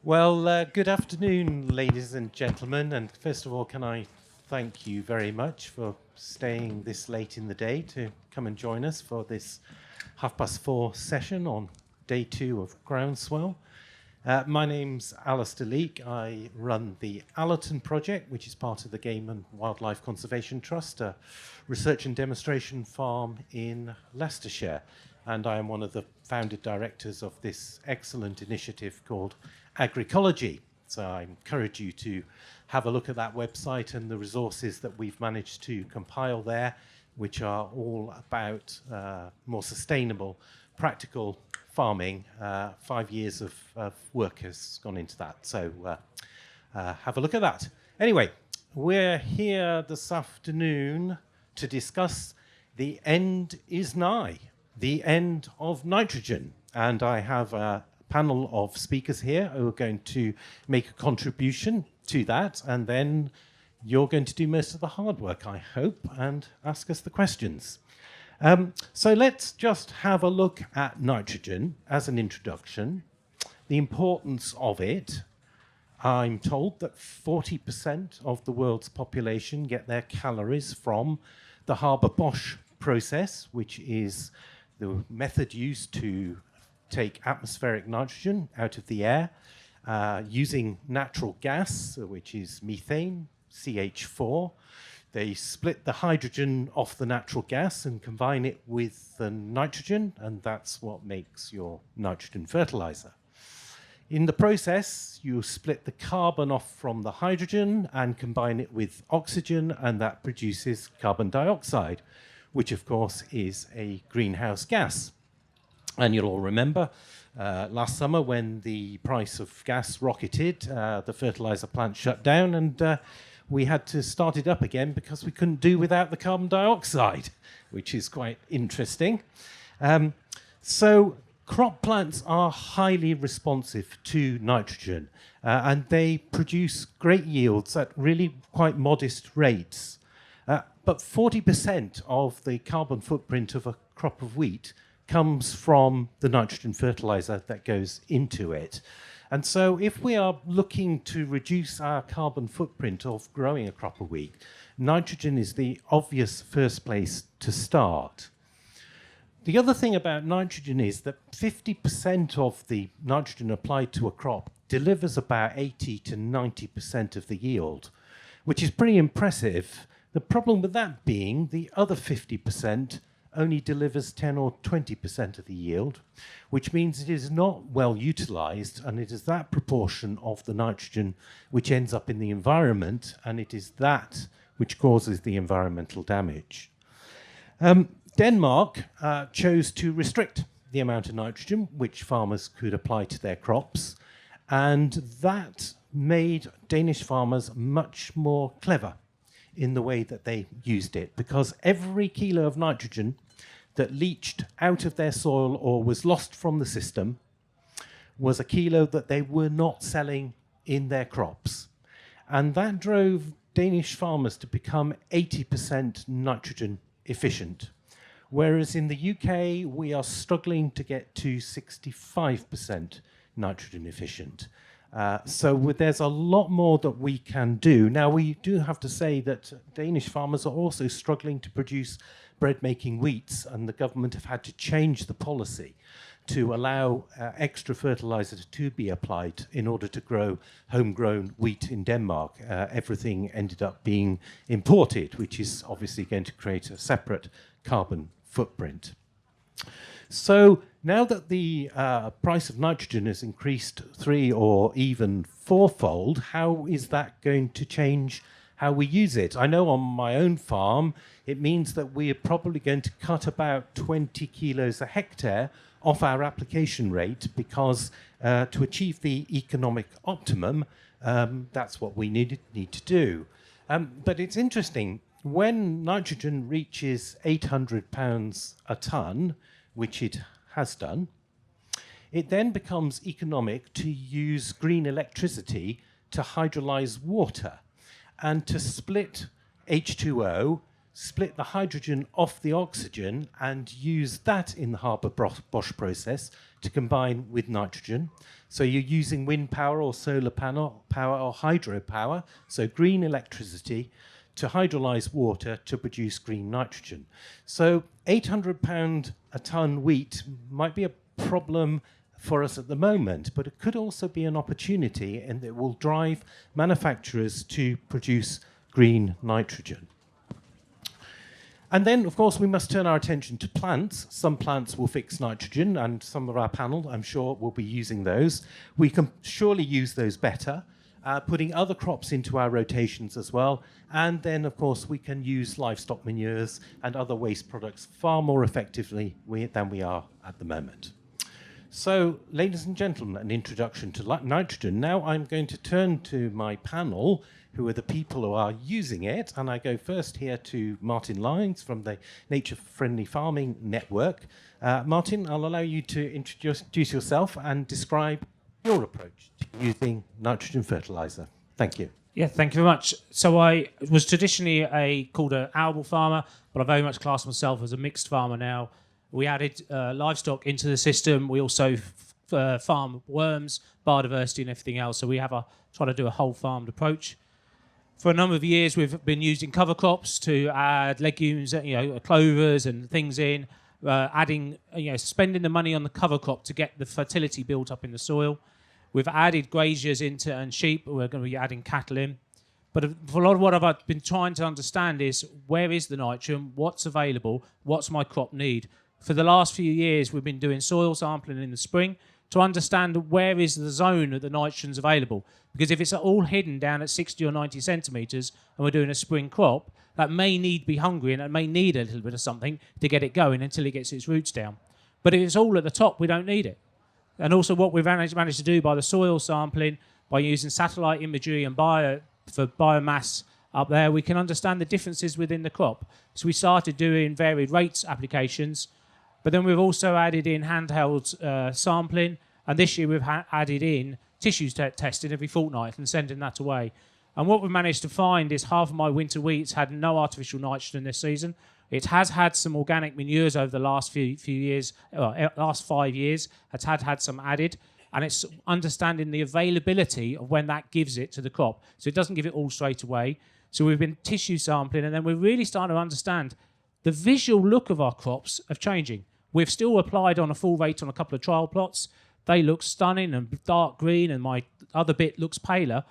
Well, good afternoon, ladies and gentlemen. And first of all, can I thank you very much for staying this late in the day to come and join us for this 4:30 session on day 2 of Groundswell. My name's Alastair Leake. I run the Allerton Project, which is part of the Game and Wildlife Conservation Trust, a research and demonstration farm in Leicestershire. And I am one of the founded directors of this excellent initiative called Agricology. So I encourage you to have a look at that website and the resources that we've managed to compile there, which are all about more sustainable, practical farming. 5 years of work has gone into that. So have a look at that. Anyway, we're here this afternoon to discuss the end is nigh, the end of nitrogen. And I have a panel of speakers here who are going to make a contribution to that, and then you're going to do most of the hard work, I hope, and ask us the questions. So let's just have a look at nitrogen as an introduction, the importance of it. I'm told that 40% of the world's population get their calories from the Haber-Bosch process, which is the method used to take atmospheric nitrogen out of the air using natural gas, which is methane, CH4. They split the hydrogen off the natural gas and combine it with the nitrogen, and that's what makes your nitrogen fertilizer. In the process, you split the carbon off from the hydrogen and combine it with oxygen, and that produces carbon dioxide, which of course is a greenhouse gas. And you'll all remember last summer when the price of gas rocketed, the fertilizer plant shut down, and we had to start it up again because we couldn't do without the carbon dioxide, which is quite interesting. So crop plants are highly responsive to nitrogen, and they produce great yields at really quite modest rates. But 40% of the carbon footprint of a crop of wheat comes from the nitrogen fertilizer that goes into it. And so if we are looking to reduce our carbon footprint of growing a crop of wheat, nitrogen is the obvious first place to start. The other thing about nitrogen is that 50% of the nitrogen applied to a crop delivers about 80 to 90% of the yield, which is pretty impressive. The problem with that being the other 50% only delivers 10 or 20% of the yield, which means it is not well utilized, and it is that proportion of the nitrogen which ends up in the environment, and it is that which causes the environmental damage. Denmark chose to restrict the amount of nitrogen which farmers could apply to their crops, and that made Danish farmers much more clever in the way that they used it, because every kilo of nitrogen that leached out of their soil or was lost from the system was a kilo that they were not selling in their crops. And that drove Danish farmers to become 80% nitrogen efficient, whereas in the UK we are struggling to get to 65% nitrogen efficient. So there's a lot more that we can do. Now, we do have to say that Danish farmers are also struggling to produce bread-making wheats, and the government have had to change the policy to allow extra fertilizer to be applied in order to grow homegrown wheat in Denmark. Everything ended up being imported, which is obviously going to create a separate carbon footprint. So now that the price of nitrogen has increased 3 or even 4-fold, how is that going to change how we use it? I know on my own farm, it means that we are probably going to cut about 20 kilos a hectare off our application rate, because to achieve the economic optimum, that's what we need to do. But it's interesting, when nitrogen reaches £800 a tonne, which it has done, it then becomes economic to use green electricity to hydrolyze water and to split H2O split the hydrogen off the oxygen and use that in the Haber-Bosch process to combine with nitrogen. So you're using wind power or solar panel power or hydropower, so green electricity, to hydrolyze water to produce green nitrogen. So £800 a tonne wheat might be a problem for us at the moment, but it could also be an opportunity, and it will drive manufacturers to produce green nitrogen. And then, of course, we must turn our attention to plants. Some plants will fix nitrogen, and some of our panel, I'm sure, will be using those. We can surely use those better, putting other crops into our rotations as well. And then, of course, we can use livestock manures and other waste products far more effectively than we are at the moment. So, ladies and gentlemen, an introduction to nitrogen. Now I'm going to turn to my panel, who are the people who are using it. And I go first here to Martin Lyons from the Nature Friendly Farming Network. Martin, I'll allow you to introduce yourself and describe your approach to using nitrogen fertilizer. Thank you. Yeah, thank you very much. So I was traditionally called an arable farmer, but I very much class myself as a mixed farmer now. We added livestock into the system. We also farm worms, biodiversity and everything else. So we try to do a whole farmed approach. For a number of years, we've been using cover crops to add legumes, clovers and things in, spending the money on the cover crop to get the fertility built up in the soil. We've added graziers into and sheep. We're going to be adding cattle in. But for a lot of what I've been trying to understand is where is the nitrogen, what's available, what's my crop need. For the last few years, we've been doing soil sampling in the spring to understand where is the zone that the nitrogen's available. Because if it's all hidden down at 60 or 90 centimetres and we're doing a spring crop, that may need to be hungry and it may need a little bit of something to get it going until it gets its roots down. But if it's all at the top, we don't need it. And also what we've managed to do by the soil sampling, by using satellite imagery and for biomass up there, we can understand the differences within the crop. So we started doing varied rates applications, but then we've also added in handheld sampling, and this year we've added in tissues testing every fortnight and sending that away. And what we've managed to find is half of my winter wheats had no artificial nitrogen this season. It has had some organic manures over the last few years, last 5 years, has had some added, and it's understanding the availability of when that gives it to the crop. So it doesn't give it all straight away. So we've been tissue sampling, and then we're really starting to understand the visual look of our crops of changing. We've still applied on a full rate on a couple of trial plots. They look stunning and dark green, and my other bit looks paler.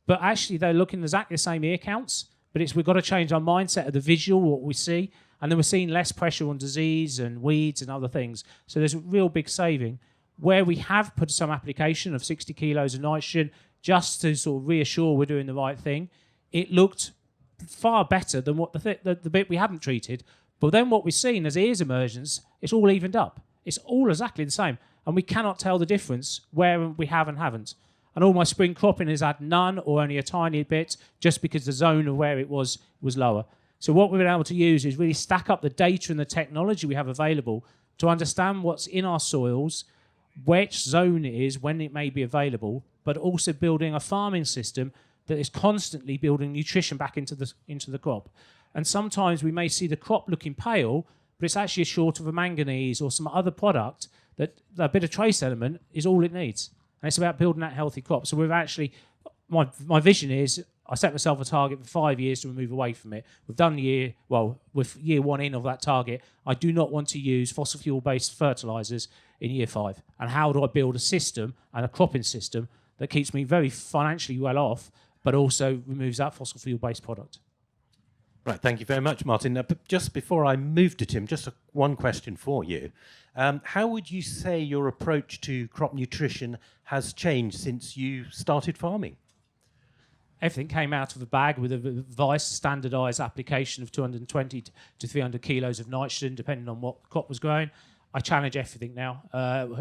But actually, they're looking exactly the same ear counts. But we've got to change our mindset of the visual, what we see. And then we're seeing less pressure on disease and weeds and other things. So there's a real big saving. Where we have put some application of 60 kilos of nitrogen just to sort of reassure we're doing the right thing, it looked far better than what the bit we haven't treated. But then what we've seen as ears emergence, it's all evened up. It's all exactly the same. And we cannot tell the difference where we have and haven't. And all my spring cropping has had none or only a tiny bit just because the zone of where it was lower. So what we've been able to use is really stack up the data and the technology we have available to understand what's in our soils, which zone it is, when it may be available, but also building a farming system that is constantly building nutrition back into the crop. And sometimes we may see the crop looking pale, but it's actually short of a manganese or some other product that a bit of trace element is all it needs. And it's about building that healthy crop. So we've actually, my vision is, I set myself a target for 5 years to move away from it. We've done with year one in of that target, I do not want to use fossil fuel-based fertilisers in year 5. And how do I build a system and a cropping system that keeps me very financially well off, but also removes that fossil fuel-based product? Right, thank you very much, Martin. But just before I move to Tim, just one question for you. How would you say your approach to crop nutrition has changed since you started farming? Everything came out of the bag with a advice, standardised application of 220 to 300 kilos of nitrogen, depending on what crop was growing. I challenge everything now.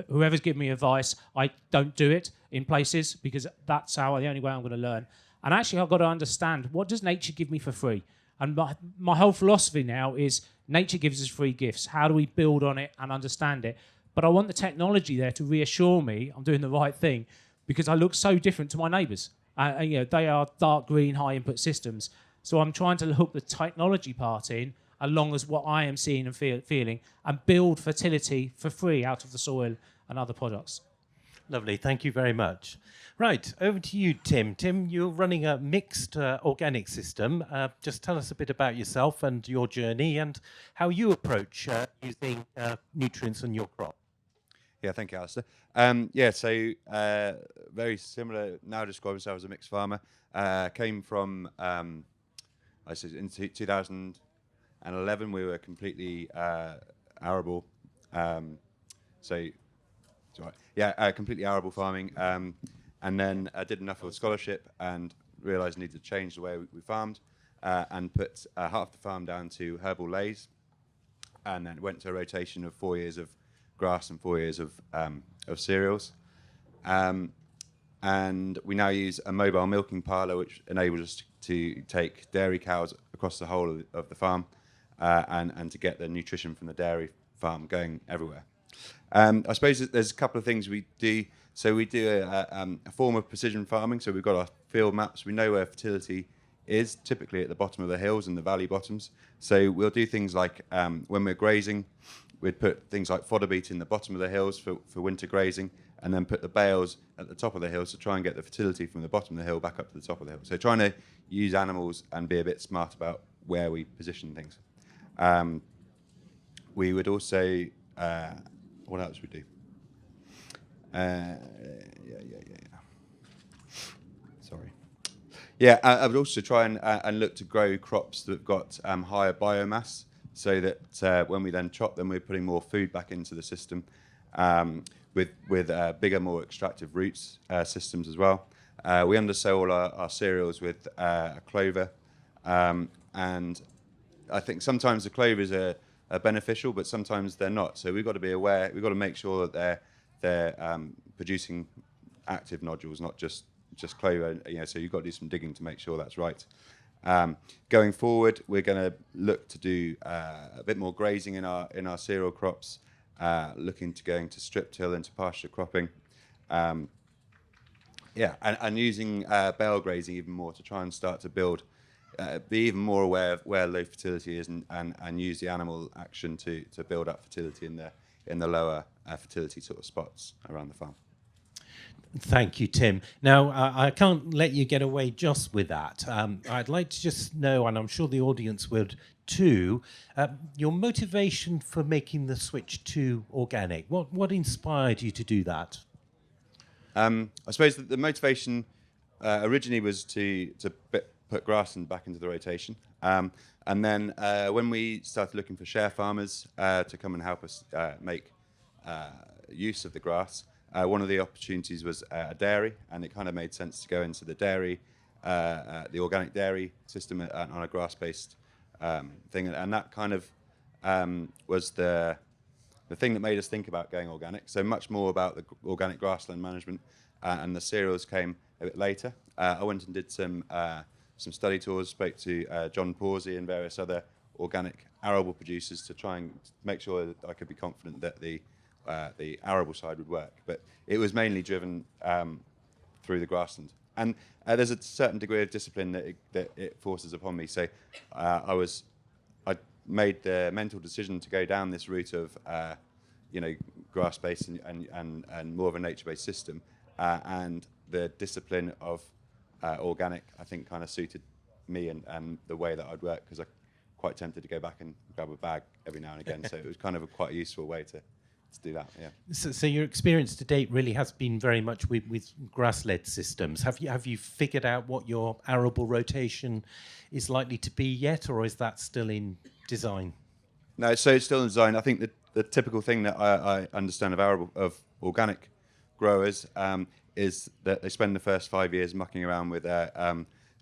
Whoever's given me advice, I don't do it in places because that's the only way I'm going to learn. And actually, I've got to understand, what does nature give me for free? And my whole philosophy now is nature gives us free gifts. How do we build on it and understand it? But I want the technology there to reassure me I'm doing the right thing because I look so different to my neighbours. They are dark green, high input systems. So I'm trying to hook the technology part in, along as what I am seeing and feeling, and build fertility for free out of the soil and other products. Lovely, thank you very much. Right, over to you, Tim. Tim, you're running a mixed organic system. Just tell us a bit about yourself and your journey and how you approach using nutrients on your crop. Yeah, thank you, Alastair. So very similar. Now describe myself as a mixed farmer. Came from, I said, in 2011, we were completely arable. Completely arable farming. And then I did enough of a scholarship and realised I needed to change the way we farmed and put half the farm down to herbal lays. And then went to a rotation of 4 years of grass and 4 years of cereals. And we now use a mobile milking parlour, which enables us to take dairy cows across the whole of the farm and to get the nutrition from the dairy farm going everywhere. I suppose there's a couple of things we do. So we do a form of precision farming. So we've got our field maps. We know where fertility is, typically at the bottom of the hills and the valley bottoms. So we'll do things like when we're grazing, we'd put things like fodder beet in the bottom of the hills for winter grazing, and then put the bales at the top of the hills to try and get the fertility from the bottom of the hill back up to the top of the hill. So trying to use animals and be a bit smart about where we position things. We would also, what else would we do? Sorry. I would also try and look to grow crops that have got higher biomass, so that when we then chop them, we're putting more food back into the system, with bigger, more extractive roots systems as well. We undersow all our cereals with clover, and I think sometimes the clovers are beneficial, but sometimes they're not. So we've got to be aware. We've got to make sure that they're producing active nodules, not just clover. So you've got to do some digging to make sure that's right. Going forward, we're going to look to do a bit more grazing in our cereal crops, looking to going to strip till into pasture cropping, and using bale grazing even more to try and start to build, be even more aware of where low fertility is, and use the animal action to build up fertility in the lower fertility sort of spots around the farm. Thank you, Tim. Now, I can't let you get away just with that. I'd like to just know, and I'm sure the audience would too, your motivation for making the switch to organic. What inspired you to do that? I suppose the motivation originally was to put grassland back into the rotation. And then when we started looking for share farmers to come and help us make use of the grass, one of the opportunities was a dairy, and it kind of made sense to go into the dairy, the organic dairy system on a grass-based thing, and that kind of was the thing that made us think about going organic. So much more about the organic grassland management, and the cereals came a bit later. I went and did some study tours, spoke to John Pawsey and various other organic arable producers to try and make sure that I could be confident that the arable side would work, but it was mainly driven through the grassland. And there's a certain degree of discipline that it forces upon me. So I made the mental decision to go down this route of grass-based and more of a nature-based system, and the discipline of organic, I think, kind of suited me and the way that I'd work, because I'm quite tempted to go back and grab a bag every now and again. So it was kind of quite a useful way to do that. Yeah. So your experience to date really has been very much with grass-led systems. Have you figured out what your arable rotation is likely to be yet, or is that still in design? No, so it's still in design. I think the typical thing that I understand of organic growers is that they spend the first 5 years mucking around with their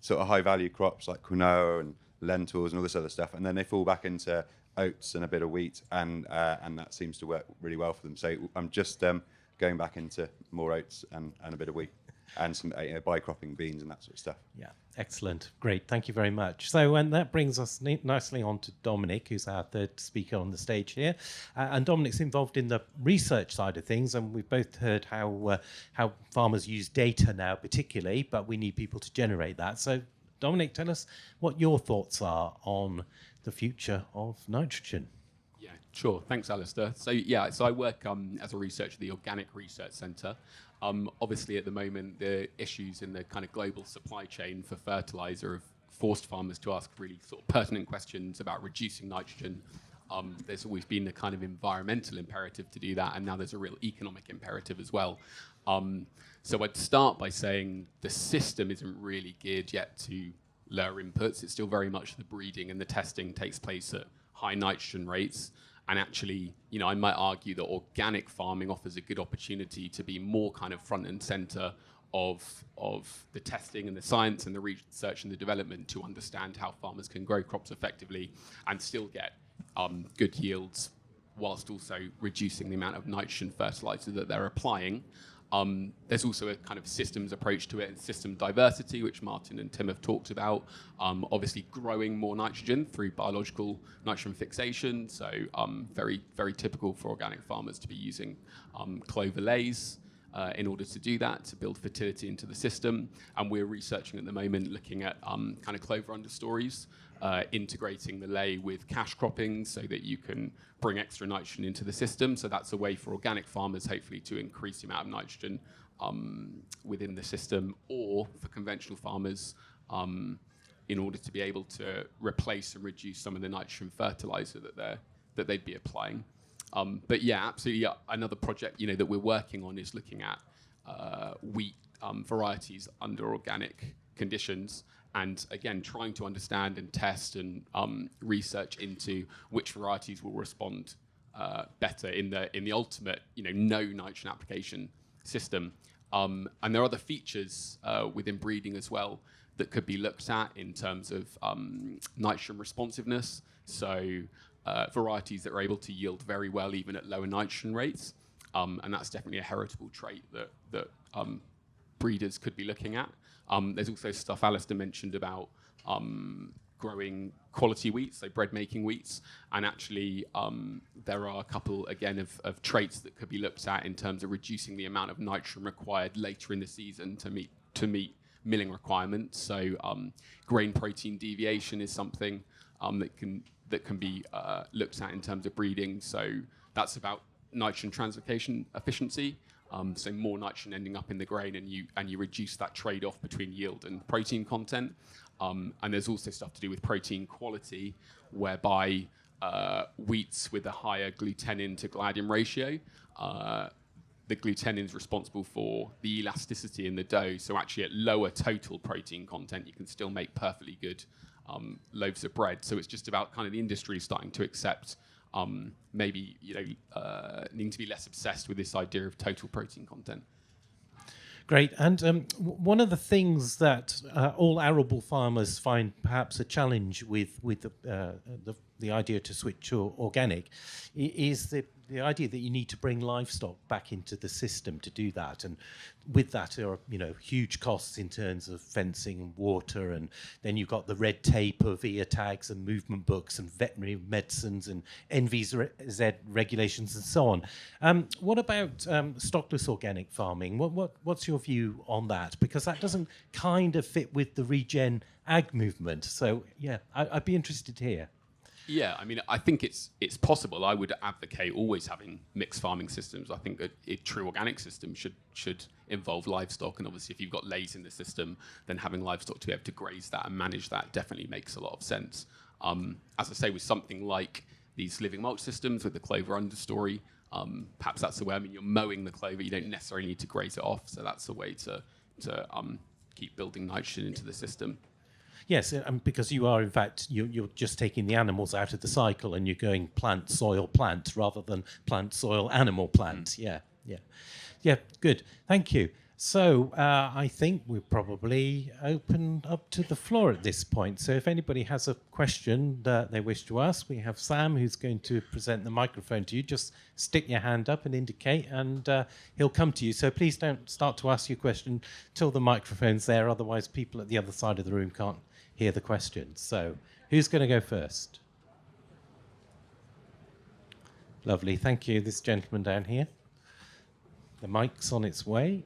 sort of high-value crops like quinoa and lentils and all this other stuff, and then they fall back into oats and a bit of wheat, and that seems to work really well for them. So I'm just going back into more oats and a bit of wheat, and some bi-cropping beans and that sort of stuff. Yeah, excellent. Great, thank you very much. So, and that brings us nicely on to Dominic, who's our third speaker on the stage here. And Dominic's involved in the research side of things, and we've both heard how farmers use data now particularly, but we need people to generate that. So Dominic, tell us what your thoughts are on the future of nitrogen. Yeah, sure. Thanks, Alastair. So I work as a researcher at the Organic Research Centre. Obviously, at the moment, the issues in the kind of global supply chain for fertiliser have forced farmers to ask really sort of pertinent questions about reducing nitrogen. There's always been the kind of environmental imperative to do that, and now there's a real economic imperative as well. So I'd start by saying the system isn't really geared yet to lower inputs. It's still very much the breeding and the testing takes place at high nitrogen rates. And actually, I might argue that organic farming offers a good opportunity to be more kind of front and centre of the testing and the science and the research and the development to understand how farmers can grow crops effectively and still get good yields whilst also reducing the amount of nitrogen fertiliser that they're applying. There's also a kind of systems approach to it and system diversity, which Martin and Tim have talked about. Obviously, growing more nitrogen through biological nitrogen fixation. So very, very typical for organic farmers to be using clover lays in order to do that, to build fertility into the system. And we're researching at the moment, looking at kind of clover understories, integrating the lay with cash cropping so that you can bring extra nitrogen into the system. So that's a way for organic farmers, hopefully, to increase the amount of nitrogen within the system, or for conventional farmers, in order to be able to replace and reduce some of the nitrogen fertilizer that they'd be applying. But yeah, absolutely. Another project that we're working on is looking at wheat varieties under organic conditions, and again trying to understand and test and research into which varieties will respond better in the ultimate no nitrogen application system. And there are other features within breeding as well that could be looked at in terms of nitrogen responsiveness. So varieties that are able to yield very well even at lower nitrogen rates, and that's definitely a heritable trait that breeders could be looking at. There's also stuff Alastair mentioned about growing quality wheats, so bread-making wheats, and actually there are a couple, again, of traits that could be looked at in terms of reducing the amount of nitrogen required later in the season to meet milling requirements. So grain protein deviation is something that can be looked at in terms of breeding. So that's about nitrogen translocation efficiency. So more nitrogen ending up in the grain, and you reduce that trade-off between yield and protein content. And there's also stuff to do with protein quality, whereby wheats with a higher glutenin to gliadin ratio, the glutenin is responsible for the elasticity in the dough. So actually at lower total protein content, you can still make perfectly good loaves of bread. So it's just about kind of the industry starting to accept maybe needing to be less obsessed with this idea of total protein content. Great. And one of the things that all arable farmers find perhaps a challenge with the idea to switch to organic is the idea that you need to bring livestock back into the system to do that. And with that there are huge costs in terms of fencing and water, and then you've got the red tape of EAR tags and movement books and veterinary medicines and NVZ regulations and so on. What about stockless organic farming? What's your view on that? Because that doesn't kind of fit with the regen ag movement. So yeah, I'd be interested to hear. Yeah, I mean, I think it's possible. I would advocate always having mixed farming systems. I think a true organic system should involve livestock, and obviously if you've got lays in the system, then having livestock to be able to graze that and manage that definitely makes a lot of sense. As I say, with something like these living mulch systems with the clover understory, perhaps that's the way. I mean, you're mowing the clover, you don't necessarily need to graze it off, so that's a way to keep building nitrogen into the system. Yes, because you are, in fact, you're just taking the animals out of the cycle and you're going plant, soil, plant, rather than plant, soil, animal, plant. Yeah, good. Thank you. So I think we're probably open up to the floor at this point. So if anybody has a question that they wish to ask, we have Sam who's going to present the microphone to you. Just stick your hand up and indicate, and he'll come to you. So please don't start to ask your question till the microphone's there. Otherwise, people at the other side of the room can't hear the question. So who's going to go first? Lovely, thank you. This gentleman down here. The mic's on its way.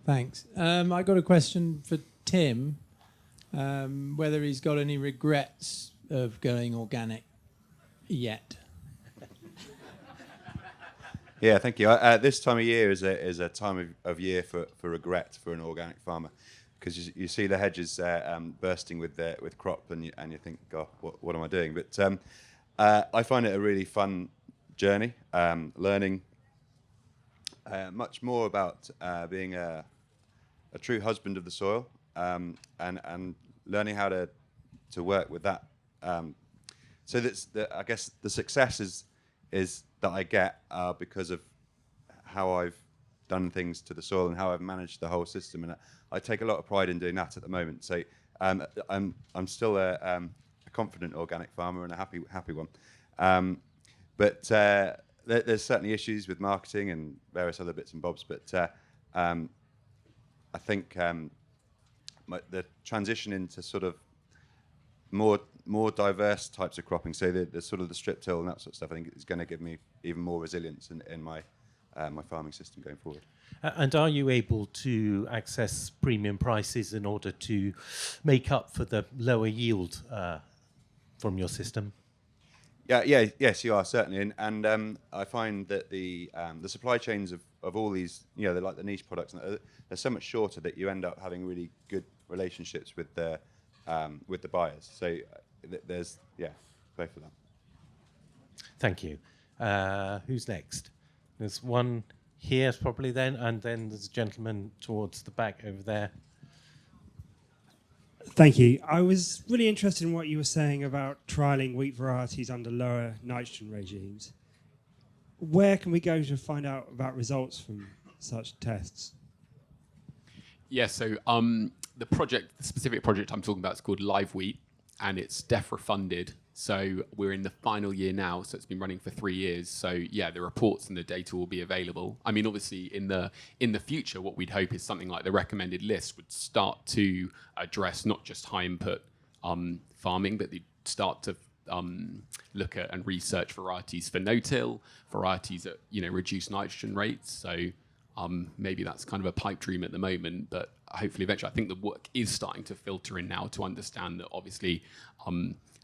Thanks. I got a question for Tim whether he's got any regrets of going organic yet. Yeah, thank you. This time of year is a time of year for regret for an organic farmer, because you see the hedges bursting with crop, and you think, God, what am I doing? But I find it a really fun journey, learning much more about being a true husband of the soil, and learning how to work with that. So I guess the success is that I get because of how I've done things to the soil and how I've managed the whole system, and I take a lot of pride in doing that at the moment. So I'm still a confident organic farmer and a happy one. But there's certainly issues with marketing and various other bits and bobs. But I think the transition into sort of more diverse types of cropping, so the sort of the strip till and that sort of stuff, I think is going to give me even more resilience in my farming system going forward. And are you able to access premium prices in order to make up for the lower yield from your system? Yes, you are certainly, and I find that the supply chains of all these, they're like the niche products, and they're so much shorter that you end up having really good relationships with the buyers. So there's both of them. Thank you. Who's next? There's one here probably then, and then there's a gentleman towards the back over there. Thank you. I was really interested in what you were saying about trialling wheat varieties under lower nitrogen regimes. Where can we go to find out about results from such tests? Yeah, so the specific project I'm talking about is called Live Wheat, and it's DEFRA funded. So we're in the final year now, so it's been running for 3 years. So yeah, the reports and the data will be available. I mean, obviously in the future, what we'd hope is something like the recommended list would start to address not just high input farming, but they'd start to look at and research varieties for no-till, varieties at reduced nitrogen rates. So maybe that's kind of a pipe dream at the moment, but hopefully eventually, I think the work is starting to filter in now to understand that obviously,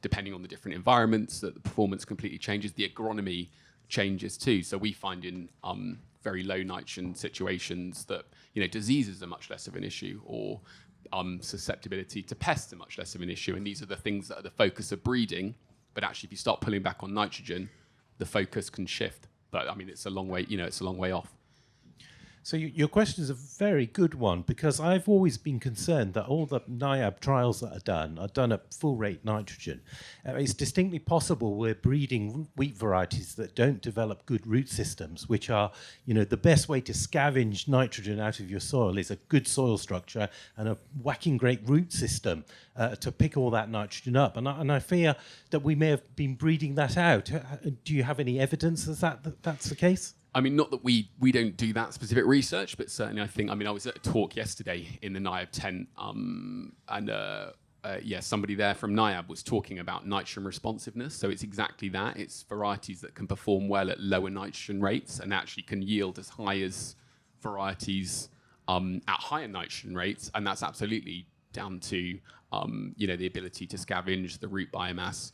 depending on the different environments, that the performance completely changes, the agronomy changes too. So we find in very low nitrogen situations that diseases are much less of an issue, or susceptibility to pests are much less of an issue, and these are the things that are the focus of breeding. But actually, if you start pulling back on nitrogen, the focus can shift. But I mean, it's a long way. It's a long way off. So your question is a very good one, because I've always been concerned that all the NIAB trials that are done at full rate nitrogen. It's distinctly possible we're breeding wheat varieties that don't develop good root systems, which are, the best way to scavenge nitrogen out of your soil is a good soil structure and a whacking great root system to pick all that nitrogen up. And I fear that we may have been breeding that out. Do you have any evidence that's the case? I mean, not that we don't do that specific research, but certainly I was at a talk yesterday in the NIAB tent, and somebody there from NIAB was talking about nitrogen responsiveness. So it's exactly that. It's varieties that can perform well at lower nitrogen rates and actually can yield as high as varieties at higher nitrogen rates. And that's absolutely down to, the ability to scavenge the root biomass.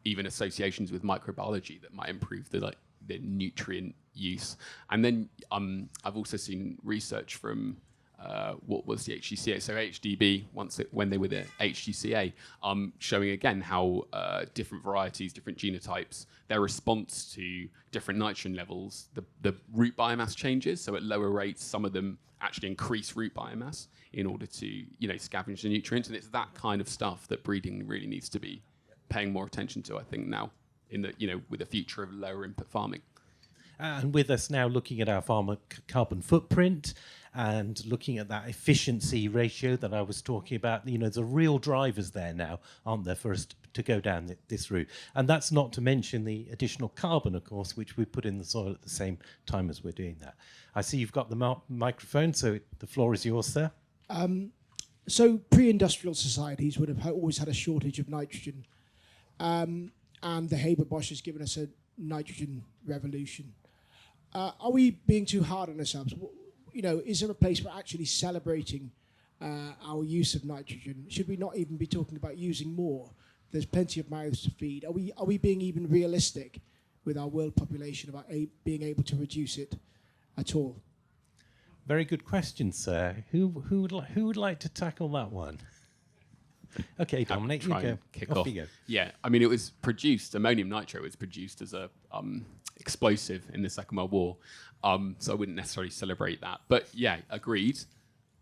Even associations with microbiology that might improve the nutrient use. And then I've also seen research from what was the HGCA, so HDB, when they were the HGCA, showing again how different varieties, different genotypes, their response to different nitrogen levels, the root biomass changes. So at lower rates, some of them actually increase root biomass in order to scavenge the nutrients. And it's that kind of stuff that breeding really needs to be paying more attention to, I think, now in the with the future of lower input farming. And with us now looking at our farmer carbon footprint and looking at that efficiency ratio that I was talking about, there's real drivers there now, aren't there, for us to go down this route. And that's not to mention the additional carbon, of course, which we put in the soil at the same time as we're doing that. I see you've got the microphone, so the floor is yours, sir. So pre-industrial societies would have always had a shortage of nitrogen. And the Haber-Bosch has given us a nitrogen revolution. Are we being too hard on ourselves? Is there a place for actually celebrating our use of nitrogen? Should we not even be talking about using more? There's plenty of mouths to feed. Are we being even realistic with our world population about being able to reduce it at all? Very good question, sir. Who would like to tackle that one? Okay, Dominic, you Try go. and kick Off off. you go. Yeah, I mean, it was produced. Ammonium nitrate was produced as a explosive in the Second World War, so I wouldn't necessarily celebrate that. But yeah, agreed.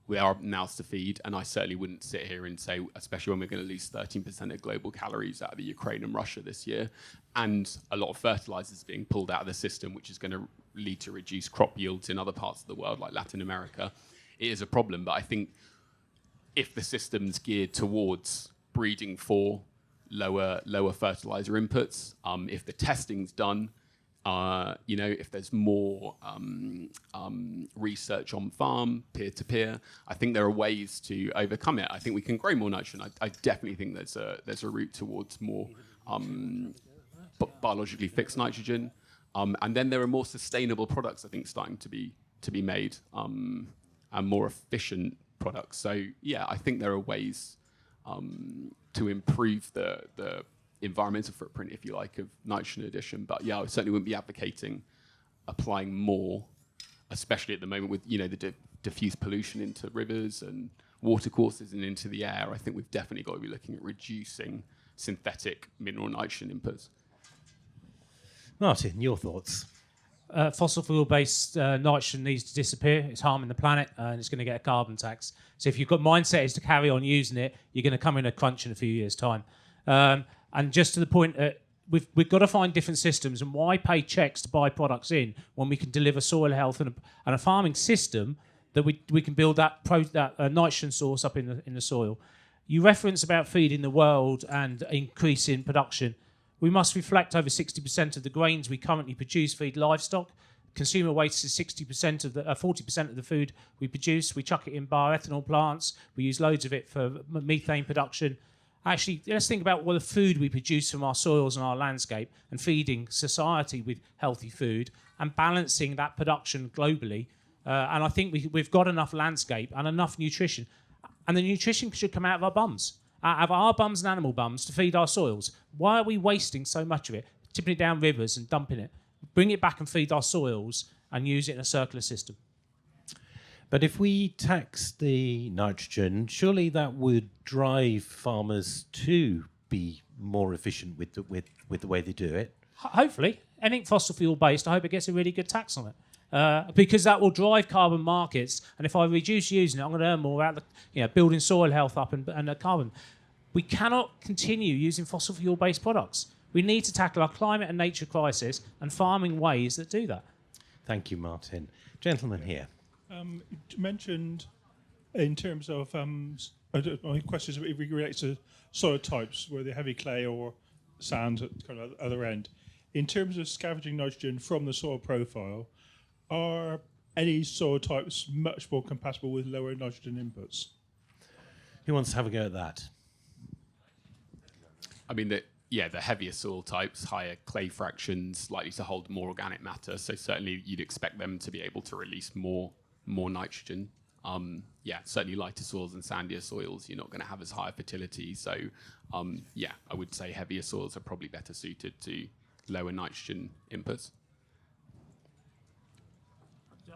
We are mouths to feed, and I certainly wouldn't sit here and say, especially when we're going to lose 13% of global calories out of the Ukraine and Russia this year, and a lot of fertilizers being pulled out of the system, which is going to lead to reduced crop yields in other parts of the world, like Latin America. It is a problem, but I think if the system's geared towards breeding for lower fertilizer inputs, if the testing's done, if there's more research on farm, peer-to-peer, I think there are ways to overcome it. I think we can grow more nitrogen. I definitely think there's a route towards more biologically fixed nitrogen, and then there are more sustainable products, I think, starting to be made, and more efficient products. So yeah, I think there are ways to improve the environmental footprint, if you like, of nitrogen addition. But yeah, I certainly wouldn't be advocating applying more, especially at the moment with the diffuse pollution into rivers and watercourses and into the air. I think we've definitely got to be looking at reducing synthetic mineral nitrogen inputs. Martin, your thoughts? Fossil fuel-based nitrogen needs to disappear. It's harming the planet, and it's going to get a carbon tax. So if you've got mindset is to carry on using it, you're going to come in a crunch in a few years' time. And just to the point, we've got to find different systems. And why pay checks to buy products in when we can deliver soil health and a farming system that we can build that nitrogen source up in the soil? You reference about feeding the world and increasing production. We must reflect over 60% of the grains we currently produce feed livestock. Consumer waste is 40% of the food we produce. We chuck it in bioethanol plants. We use loads of it for methane production. Actually, let's think about what the food we produce from our soils and our landscape and feeding society with healthy food and balancing that production globally. And I think we've got enough landscape and enough nutrition. And the nutrition should come out of our bums. Out of our bums and animal bums to feed our soils. Why are we wasting so much of it, tipping it down rivers and dumping it? Bring it back and feed our soils and use it in a circular system. But if we tax the nitrogen, surely that would drive farmers to be more efficient with the way they do it. Hopefully, anything fossil fuel based, I hope it gets a really good tax on it. Because that will drive carbon markets, and if I reduce using it, I'm going to earn more out of building soil health up and carbon. We cannot continue using fossil fuel-based products. We need to tackle our climate and nature crisis and farming ways that do that. Thank you, Martin. Gentleman here. You mentioned in terms of my questions, it relates to soil types, whether heavy clay or sand at kind of other end. In terms of scavenging nitrogen from the soil profile, are any soil types much more compatible with lower nitrogen inputs? Who wants to have a go at that? I mean, the heavier soil types, higher clay fractions, likely to hold more organic matter. So certainly you'd expect them to be able to release more nitrogen. Certainly lighter soils and sandier soils, you're not going to have as high fertility. So I would say heavier soils are probably better suited to lower nitrogen inputs.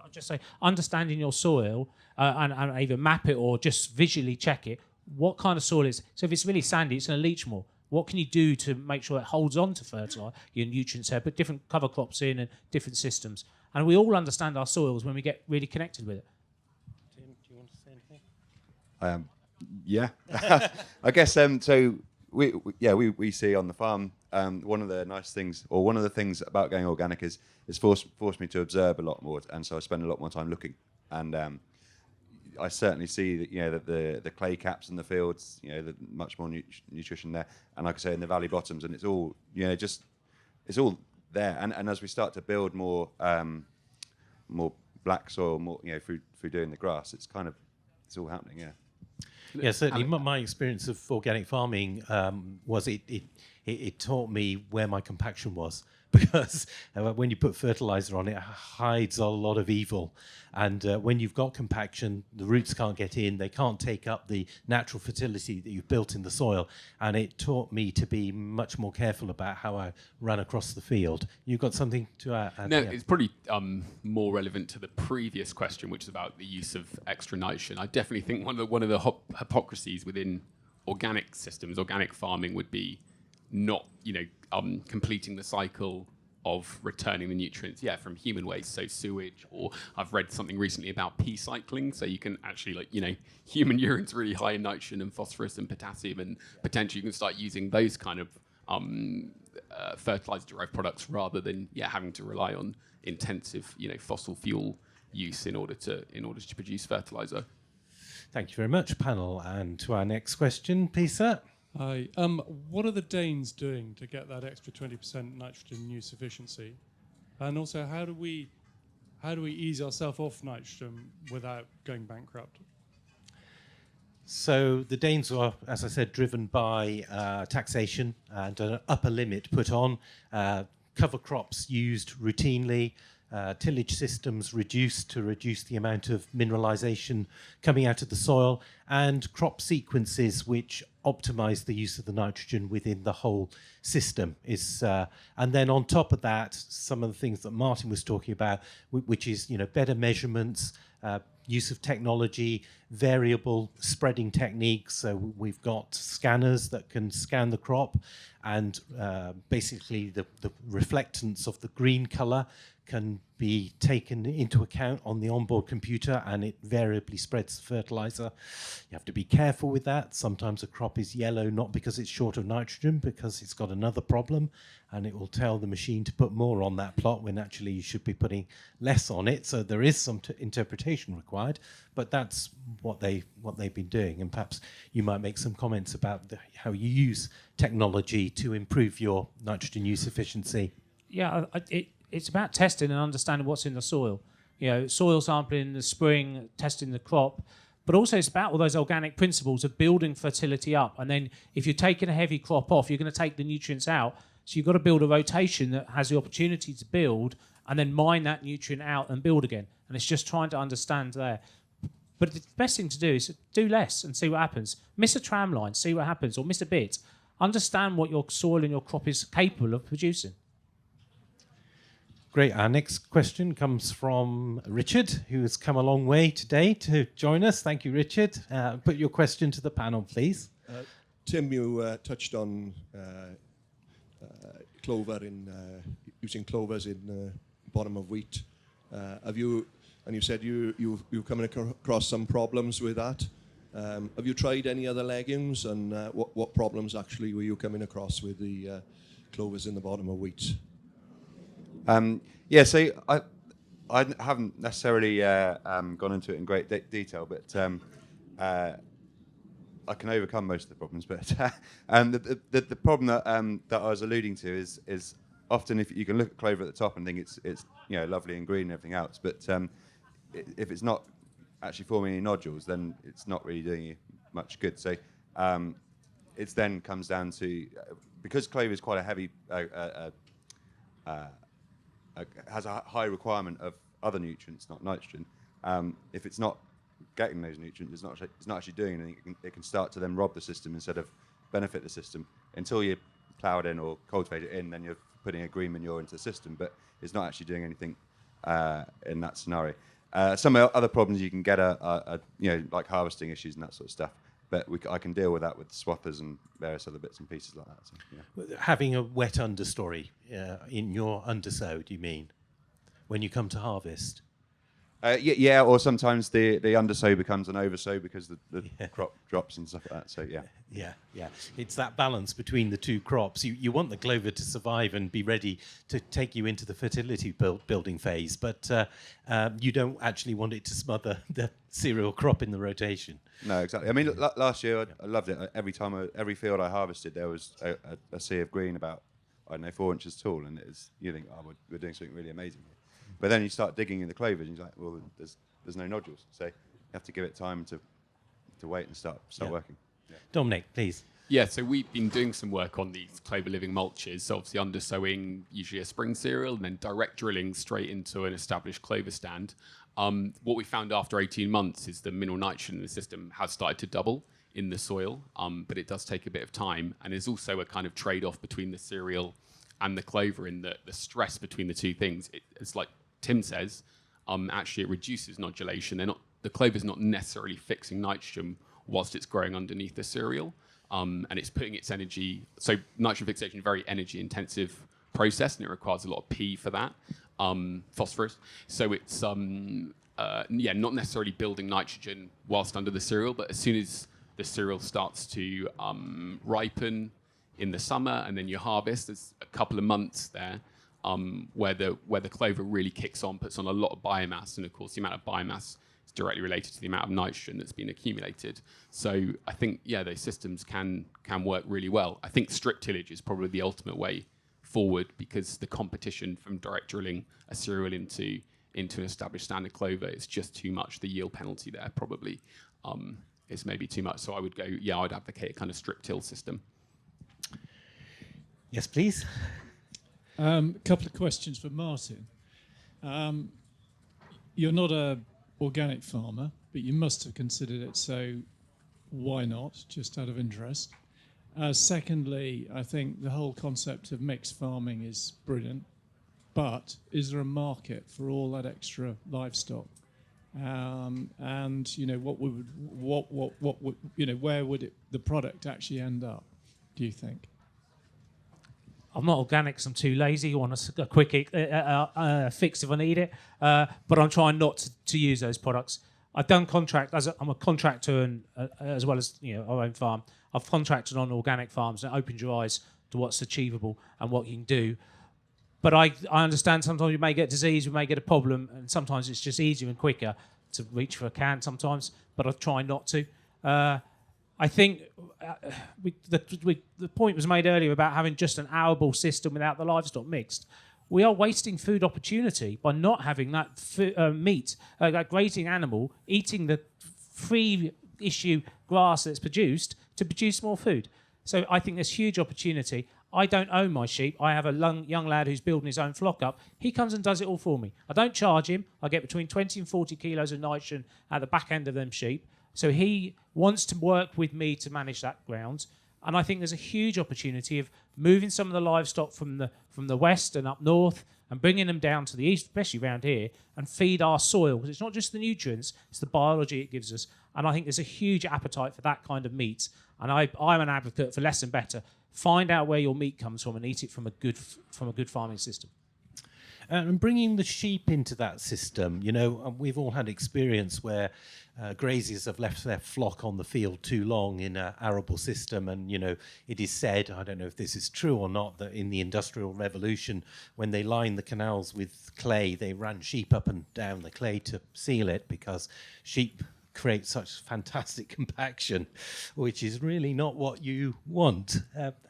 I'll just say, understanding your soil and either map it or just visually check it, what kind of soil it is. So if it's really sandy, it's going to leach more. What can you do to make sure it holds on to fertilizer, your nutrients there, put different cover crops in and different systems? And we all understand our soils when we get really connected with it. Tim, do you want to say anything? Yeah. I guess so we see on the farm, one of the nice things, or one of the things about going organic is forced me to observe a lot more, and so I spend a lot more time looking. And I certainly see that the clay caps in the fields, the much more nutrition there, and like I say, in the valley bottoms, and it's all it's all there. And as we start to build more black soil, more through doing the grass, it's all happening. Yeah. Yeah, certainly. My experience of organic farming was it taught me where my compaction was, because when you put fertilizer on, it hides a lot of evil. And when you've got compaction, the roots can't get in, they can't take up the natural fertility that you've built in the soil. And it taught me to be much more careful about how I ran across the field. You've got something to add? No, Yeah. it's probably more relevant to the previous question, which is about the use of extra nitrogen. I definitely think one of the hypocrisies within organic systems, organic farming, would be not, completing the cycle of returning the nutrients, from human waste, so sewage, or I've read something recently about pea cycling, so you can actually, human urine's really high in nitrogen and phosphorus and potassium, and potentially you can start using those kind of fertilizer-derived products rather than having to rely on intensive, fossil fuel use in order to produce fertilizer. Thank you very much, panel. And to our next question, please, sir. Hi. What are the Danes doing to get that extra 20% nitrogen use efficiency? And also, how do we ease ourselves off nitrogen without going bankrupt? So the Danes were, as I said, driven by taxation and an upper limit put on, cover crops used routinely, tillage systems reduced to reduce the amount of mineralization coming out of the soil, and crop sequences which optimize the use of the nitrogen within the whole system. And then on top of that, some of the things that Martin was talking about, which is better measurements, use of technology, variable spreading techniques. So we've got scanners that can scan the crop, and basically the reflectance of the green color can be taken into account on the onboard computer, and it variably spreads the fertilizer. You have to be careful with that. Sometimes a crop is yellow not because it's short of nitrogen, because it's got another problem, and it will tell the machine to put more on that plot when actually you should be putting less on it. So there is some interpretation required, but that's what they've been doing. And perhaps you might make some comments about how you use technology to improve your nitrogen use efficiency. Yeah, it's about testing and understanding what's in the soil. Soil sampling in the spring, testing the crop, but also it's about all those organic principles of building fertility up. And then if you're taking a heavy crop off, you're going to take the nutrients out. So you've got to build a rotation that has the opportunity to build and then mine that nutrient out and build again. And it's just trying to understand there. But the best thing to do is do less and see what happens. Miss a tram line, see what happens, or miss a bit. Understand what your soil and your crop is capable of producing. Great. Our next question comes from Richard, who has come a long way today to join us. Thank you, Richard. Put your question to the panel, please. Tim, you touched on clover using clovers in bottom of wheat. You said you're coming across some problems with that. Have you tried any other legumes, and what problems actually were you coming across with the clovers in the bottom of wheat? So I haven't necessarily gone into it in great detail, but I can overcome most of the problems. But the problem that I was alluding to is often if you can look at clover at the top and think it's lovely and green and everything else, but if it's not actually forming any nodules, then it's not really doing you much good. So it then comes down to, because clover is quite a heavy has a high requirement of other nutrients, not nitrogen. If it's not getting those nutrients, it's not actually doing anything. It can start to then rob the system instead of benefit the system. Until you plough it in or cultivate it in, then you're putting a green manure into the system, but it's not actually doing anything in that scenario. Some other problems you can get are like harvesting issues and that sort of stuff. But I can deal with that with swathers and various other bits and pieces like that. So, yeah. Having a wet understory in your undersow, do you mean, when you come to harvest? Or sometimes the undersow becomes an oversow because the crop drops and stuff like that. So, yeah. Yeah. It's that balance between the two crops. You want the clover to survive and be ready to take you into the fertility building phase, but you don't actually want it to smother the cereal crop in the rotation. No, exactly. I mean, last year I loved it. Every field I harvested, there was a sea of green about, 4 inches tall, and you think, we're doing something really amazing here. But then you start digging in the clovers, and you're like, well, there's no nodules. So you have to give it time to to wait and start working. Dominic, please. Yeah, so we've been doing some work on these clover living mulches. So obviously undersowing usually a spring cereal and then direct drilling straight into an established clover stand. What we found after 18 months is the mineral nitrogen in the system has started to double in the soil, but it does take a bit of time. And there's also a kind of trade-off between the cereal and the clover in the stress between the two things. It's like Tim says, actually it reduces nodulation. The clover's not necessarily fixing nitrogen whilst it's growing underneath the cereal. And it's putting its energy, so nitrogen fixation is a very energy intensive process and it requires a lot of P for that, phosphorus. So it's, not necessarily building nitrogen whilst under the cereal, but as soon as the cereal starts to ripen in the summer and then you harvest, there's a couple of months there where the clover really kicks on, puts on a lot of biomass. And of course, the amount of biomass directly related to the amount of nitrogen that's been accumulated. So I think, those systems can work really well. I think strip tillage is probably the ultimate way forward because the competition from direct drilling a cereal into an established standard clover is just too much. The yield penalty there probably is maybe too much. So I would go, I'd advocate a kind of strip till system. Yes, please. Couple of questions for Martin. You're not a organic farmer, but you must have considered it, so why not, just out of interest? Secondly, I think the whole concept of mixed farming is brilliant, but is there a market for all that extra livestock? And where would the product actually end up, do you think? I'm not organic because I'm too lazy. I want a quick fix if I need it. But I'm trying not to use those products. I've done contract I'm a contractor and as well as our own farm. I've contracted on organic farms and it opens your eyes to what's achievable and what you can do. But I understand sometimes you may get disease, you may get a problem, and sometimes it's just easier and quicker to reach for a can sometimes. But I try not to. I think the point was made earlier about having just an arable system without the livestock mixed. We are wasting food opportunity by not having that meat, that grazing animal, eating the free issue grass that's produced to produce more food. So I think there's huge opportunity. I don't own my sheep. I have a young lad who's building his own flock up. He comes and does it all for me. I don't charge him. I get between 20 and 40 kilos of nitrogen at the back end of them sheep. So he wants to work with me to manage that ground. And I think there's a huge opportunity of moving some of the livestock from the west and up north and bringing them down to the east, especially around here, and feed our soil. Because it's not just the nutrients, it's the biology it gives us. And I think there's a huge appetite for that kind of meat. And I'm an advocate for less and better. Find out where your meat comes from and eat it from a good farming system. And bringing the sheep into that system, we've all had experience where graziers have left their flock on the field too long in an arable system. And, it is said, I don't know if this is true or not, that in the Industrial Revolution, when they lined the canals with clay, they ran sheep up and down the clay to seal it because sheep create such fantastic compaction, which is really not what you want.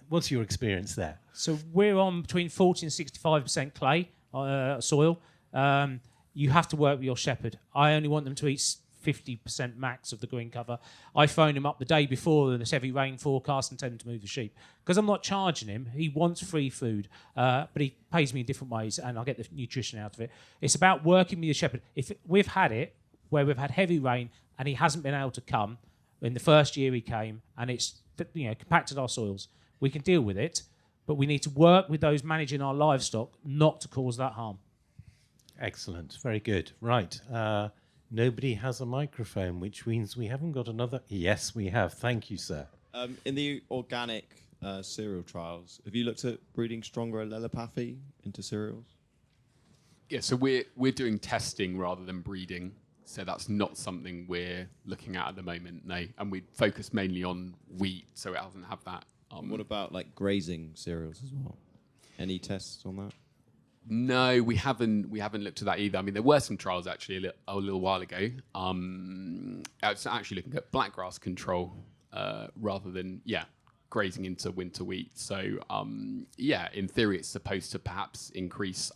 What's your experience there? So we're on between 40 and 65% clay soil. You have to work with your shepherd. I only want them to eat 50% max of the green cover. I phone him up the day before this heavy rain forecast and tell him to move the sheep because I'm not charging him. He wants free food, but he pays me in different ways and I get the nutrition out of it. It's about working with your shepherd. If we've had it where we've had heavy rain and he hasn't been able to come in the first year he came and it's compacted our soils, we can deal with it, but we need to work with those managing our livestock not to cause that harm. Excellent. Very good. Right. Nobody has a microphone, which means we haven't got another. Yes, we have. Thank you, sir. In the organic cereal trials, have you looked at breeding stronger allelopathy into cereals? Yeah, so we're doing testing rather than breeding. So that's not something we're looking at the moment, no. And we focus mainly on wheat, so it doesn't have that. What about like grazing cereals as well? Any tests on that? No, we haven't looked at that either. I mean, there were some trials actually a little while ago. It's actually looking at blackgrass control rather than grazing into winter wheat. So in theory, it's supposed to perhaps increase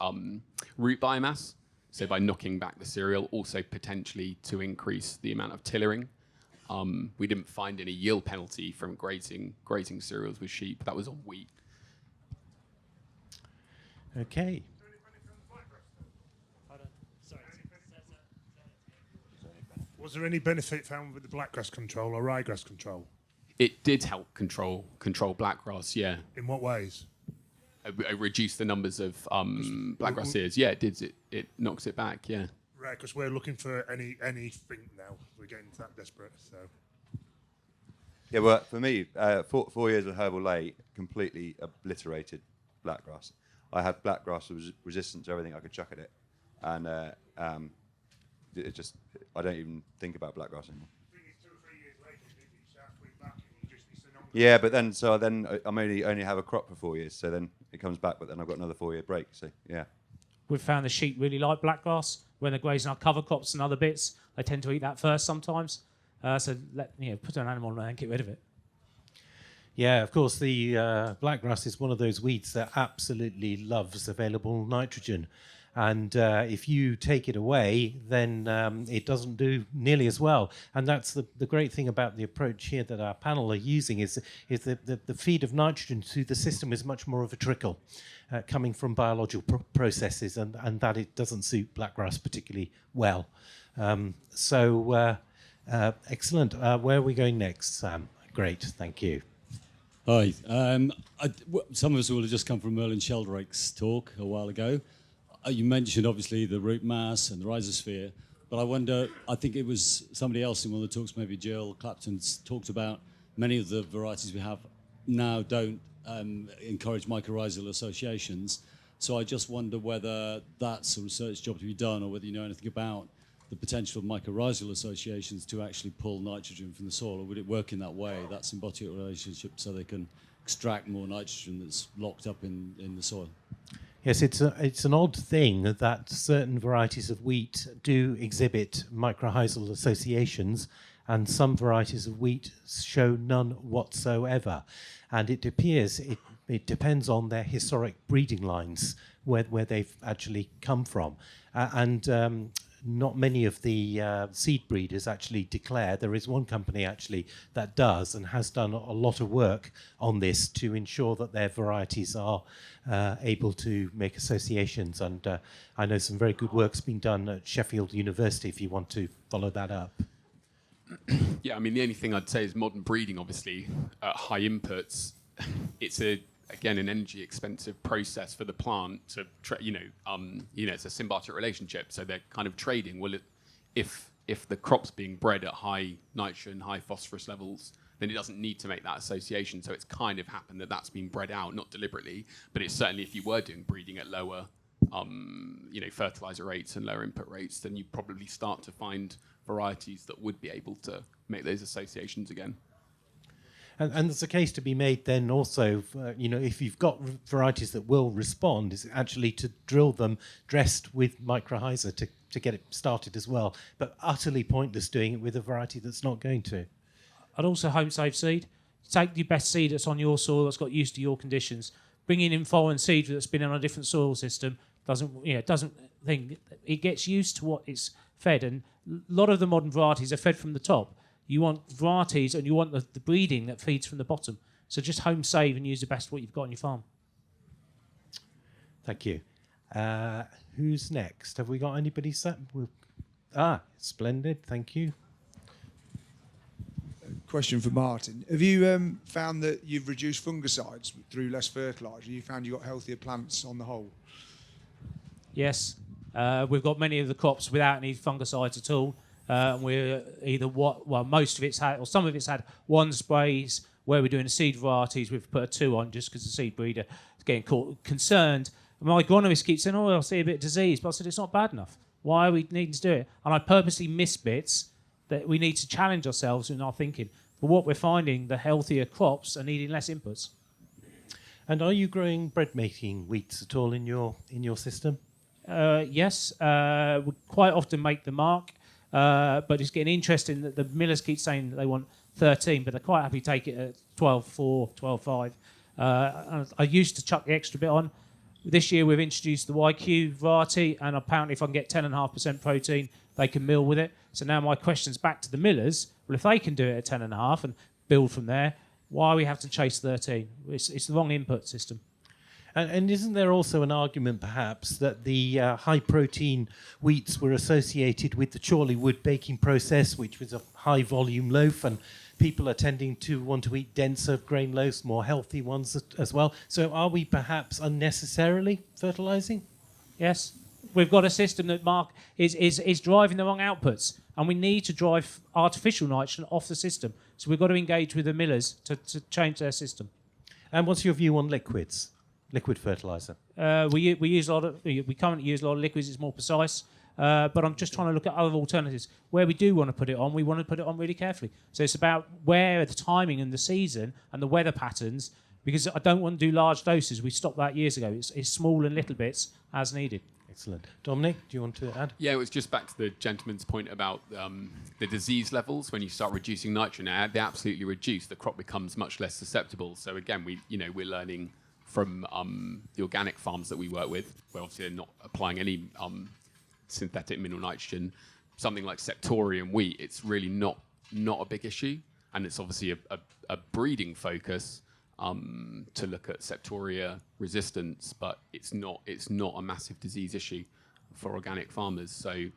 root biomass. So by knocking back the cereal, also potentially to increase the amount of tillering We didn't find any yield penalty from grazing cereals with sheep. That was on wheat. Okay. Was there any benefit found with the blackgrass control or ryegrass control? It did help control blackgrass, yeah. In what ways? It reduced the numbers of blackgrass ears. Yeah, it did. It knocks it back, yeah. Right, because we're looking for anything now. We're getting that desperate, so. Yeah, well, for me, 4 years of herbal lay completely obliterated blackgrass. I had blackgrass was resistant to everything I could chuck at it, and it just I don't even think about blackgrass anymore. Yeah, but then I'm only have a crop for 4 years, so then it comes back, but then I've got another 4 year break. So yeah. We've found the sheep really like blackgrass when they're grazing our cover crops and other bits. They tend to eat that first sometimes. So put an animal on there and get rid of it. Yeah, of course, the blackgrass is one of those weeds that absolutely loves available nitrogen. And if you take it away, then it doesn't do nearly as well. And that's the great thing about the approach here that our panel are using is that the feed of nitrogen to the system is much more of a trickle coming from biological processes, and that it doesn't suit blackgrass particularly well. Excellent. Where are we going next, Sam? Great, thank you. Hi. Some of us will have just come from Merlin Sheldrake's talk a while ago. You mentioned, obviously, the root mass and the rhizosphere, but I wonder, I think it was somebody else in one of the talks, maybe Jill Clapton's, talked about many of the varieties we have now don't encourage mycorrhizal associations. So I just wonder whether that's a research job to be done, or whether you know anything about the potential of mycorrhizal associations to actually pull nitrogen from the soil, or would it work in that way, that symbiotic relationship, so they can extract more nitrogen that's locked up in the soil? Yes, it's an odd thing that certain varieties of wheat do exhibit mycorrhizal associations, and some varieties of wheat show none whatsoever. And it appears it depends on their historic breeding lines, where they've actually come from. Not many of the seed breeders actually declare. There is one company actually that does and has done a lot of work on this to ensure that their varieties are able to make associations. And I know some very good work's been done at Sheffield University if you want to follow that up. Yeah, I mean, the only thing I'd say is modern breeding, obviously, at high inputs, it's again an energy expensive process for the plant to it's a symbiotic relationship, so they're kind of trading. Well, if the crop's being bred at high nitrogen, high phosphorus levels, then it doesn't need to make that association. So it's kind of happened that that's been bred out, not deliberately, but it's certainly, if you were doing breeding at lower fertilizer rates and lower input rates, then you probably start to find varieties that would be able to make those associations again. And there's a case to be made then also, if you've got varieties that will respond, is actually to drill them dressed with mycorrhiza to get it started as well. But utterly pointless doing it with a variety that's not going to. I'd also home save seed. Take the best seed that's on your soil, that's got used to your conditions. Bringing in foreign seed that's been on a different soil system it gets used to what it's fed. And a lot of the modern varieties are fed from the top. You want varieties and you want the breeding that feeds from the bottom. So just home save and use the best what you've got on your farm. Thank you. Who's next? Have we got anybody set? Splendid. Thank you. Question for Martin. Have you found that you've reduced fungicides through less fertiliser? You found you've got healthier plants on the whole? Yes. We've got many of the crops without any fungicides at all. We're either most of it's had, or some of it's had one sprays. Where we're doing the seed varieties, we've put a 2 on just because the seed breeder is getting concerned. My agronomist keeps saying, "Oh, I'll see a bit of disease," but I said it's not bad enough. Why are we needing to do it? And I purposely miss bits that we need to challenge ourselves in our thinking. For what we're finding, the healthier crops are needing less inputs. And are you growing bread-making wheats at all in your system? Yes, we quite often make the mark. But it's getting interesting that the millers keep saying that they want 13, but they're quite happy to take it at 12.4, 12.5. I used to chuck the extra bit on. This year we've introduced the YQ variety, and apparently if I can get 10.5% protein, they can mill with it. So now my question's back to the millers. Well, if they can do it at 10.5 and build from there, why we have to chase 13? It's the wrong input system. And isn't there also an argument, perhaps, that the high-protein wheats were associated with the Chorleywood baking process, which was a high-volume loaf, and people are tending to want to eat denser grain loaves, more healthy ones as well? So are we perhaps unnecessarily fertilising? Yes. We've got a system that is driving the wrong outputs, and we need to drive artificial nitrogen off the system. So we've got to engage with the millers to change their system. And what's your view on liquids? Liquid fertiliser. We currently use a lot of liquids. It's more precise, but I'm just trying to look at other alternatives. Where we do want to put it on, we want to put it on really carefully. So it's about where the timing and the season and the weather patterns. Because I don't want to do large doses. We stopped that years ago. It's small and little bits as needed. Excellent. Dominic, do you want to add? Yeah, it was just back to the gentleman's point about the disease levels. When you start reducing nitrogen, they absolutely reduce. The crop becomes much less susceptible. So again, we're learning from the organic farms that we work with, where obviously they're not applying any synthetic mineral nitrogen. Something like septoria wheat, it's really not a big issue, and it's obviously a breeding focus to look at septoria resistance, but it's not a massive disease issue for organic farmers. So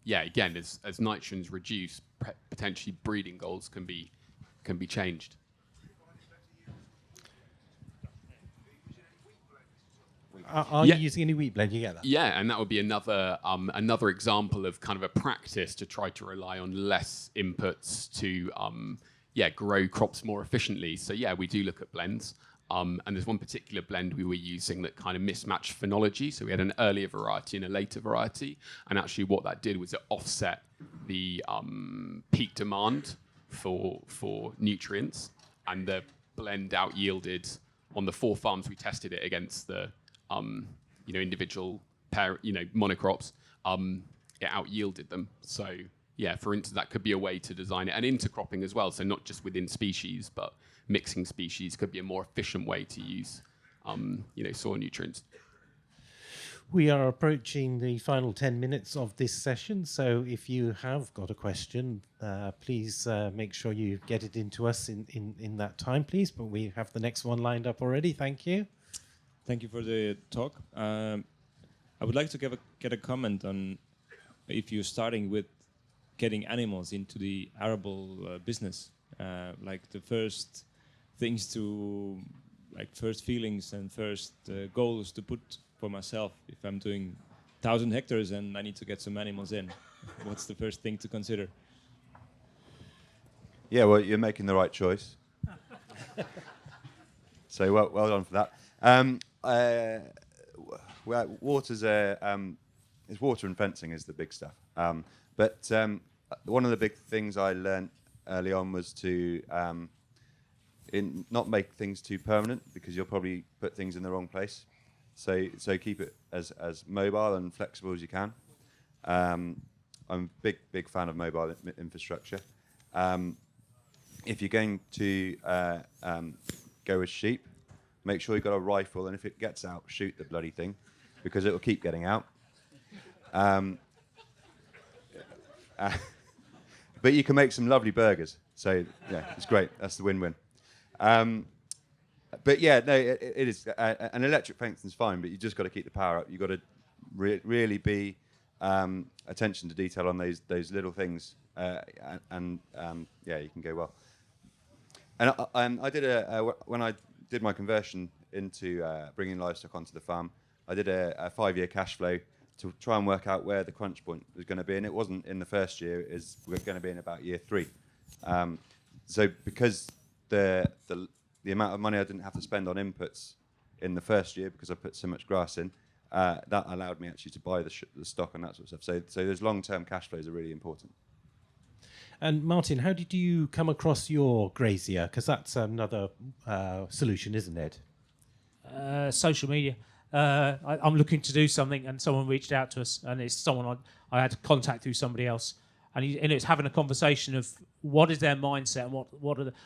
yeah, again, as nitrogen's reduced, potentially breeding goals can be changed. Are you using any wheat blend? You get that? Yeah, and that would be another example of kind of a practice to try to rely on less inputs to grow crops more efficiently. So yeah, we do look at blends. And there's one particular blend we were using that kind of mismatched phenology. So we had an earlier variety and a later variety. And actually what that did was it offset the peak demand for nutrients. And the blend out yielded, on the 4 farms we tested it against the individual monocrops, it out yielded them. So yeah, for instance, that could be a way to design it, and intercropping as well. So not just within species, but mixing species could be a more efficient way to use, soil nutrients. We are approaching the final 10 minutes of this session. So if you have got a question, please make sure you get it into us in that time, please. But we have the next one lined up already. Thank you. Thank you for the talk. I would like to get a comment on if you're starting with getting animals into the arable business, like the first things first feelings and first goals to put for myself. If I'm doing 1,000 hectares and I need to get some animals in, what's the first thing to consider? Yeah, well, you're making the right choice. So well done for that. Water's it's water and fencing is the big stuff. But one of the big things I learned early on was to not make things too permanent, because you'll probably put things in the wrong place. So keep it as mobile and flexible as you can. I'm a big fan of mobile infrastructure. If you're going to go with sheep, make sure you've got a rifle, and if it gets out, shoot the bloody thing, because it will keep getting out. But you can make some lovely burgers. So yeah, it's great. That's the win-win. But yeah, no, it is. An electric fencing's fine, but you just got to keep the power up. You've got to really be attention to detail on those little things, and you can go well. And I did when I did my conversion into bringing livestock onto the farm, I did a 5-year cash flow to try and work out where the crunch point was going to be, and it wasn't in the first year. We're going to be in about year 3. So because the amount of money I didn't have to spend on inputs in the first year, because I put so much grass in, that allowed me actually to buy the stock and that sort of stuff. So those long-term cash flows are really important. And Martin, how did you come across your grazier? Because that's another solution, isn't it? Social media. I'm looking to do something, and someone reached out to us, and it's someone I had to contact through somebody else, and it's having a conversation of what is their mindset and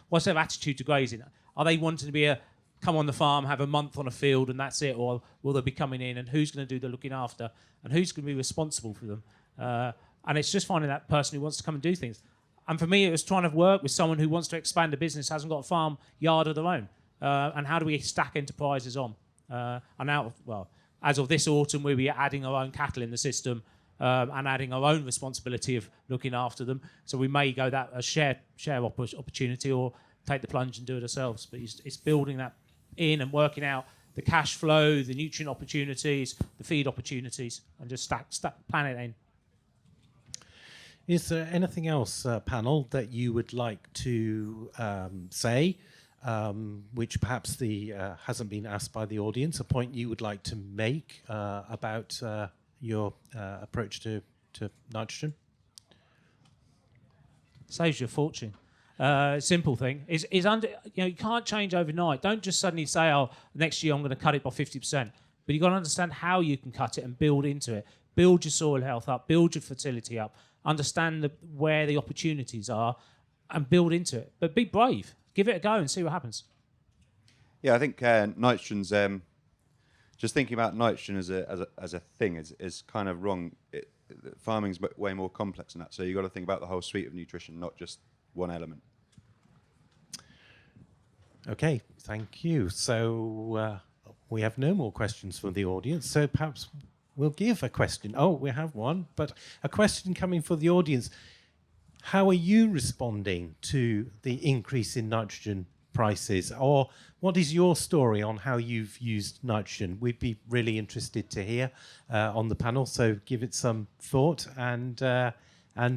what's their attitude to grazing. Are they wanting to be come on the farm, have a month on a field, and that's it, or will they be coming in, and who's going to do the looking after, and who's going to be responsible for them? And it's just finding that person who wants to come and do things. And for me, it was trying to work with someone who wants to expand a business, hasn't got a farm yard of their own. And how do we stack enterprises on? And now, well, as of this autumn, we'll be adding our own cattle in the system and adding our own responsibility of looking after them. So we may go that a share opportunity or take the plunge and do it ourselves. But it's building that in and working out the cash flow, the nutrient opportunities, the feed opportunities, and just plan it in. Is there anything else, panel, that you would like to say, which perhaps hasn't been asked by the audience, a point you would like to make about your approach to nitrogen? Saves you a fortune. Simple thing is under. You can't change overnight. Don't just suddenly say, "Oh, next year I'm going to cut it by 50%." But you've got to understand how you can cut it and build into it. Build your soil health up. Build your fertility up. Understand where the opportunities are, and build into it. But be brave. Give it a go and see what happens. Yeah, I think nitrogen's. Just thinking about nitrogen as a thing is kind of wrong. Farming's way more complex than that. So you've got to think about the whole suite of nutrition, not just one element. Okay, thank you. So we have no more questions from the audience. So perhaps we'll give a question. Oh, we have one, but a question coming for the audience. How are you responding to the increase in nitrogen prices? Or what is your story on how you've used nitrogen? We'd be really interested to hear on the panel. So give it some thought, and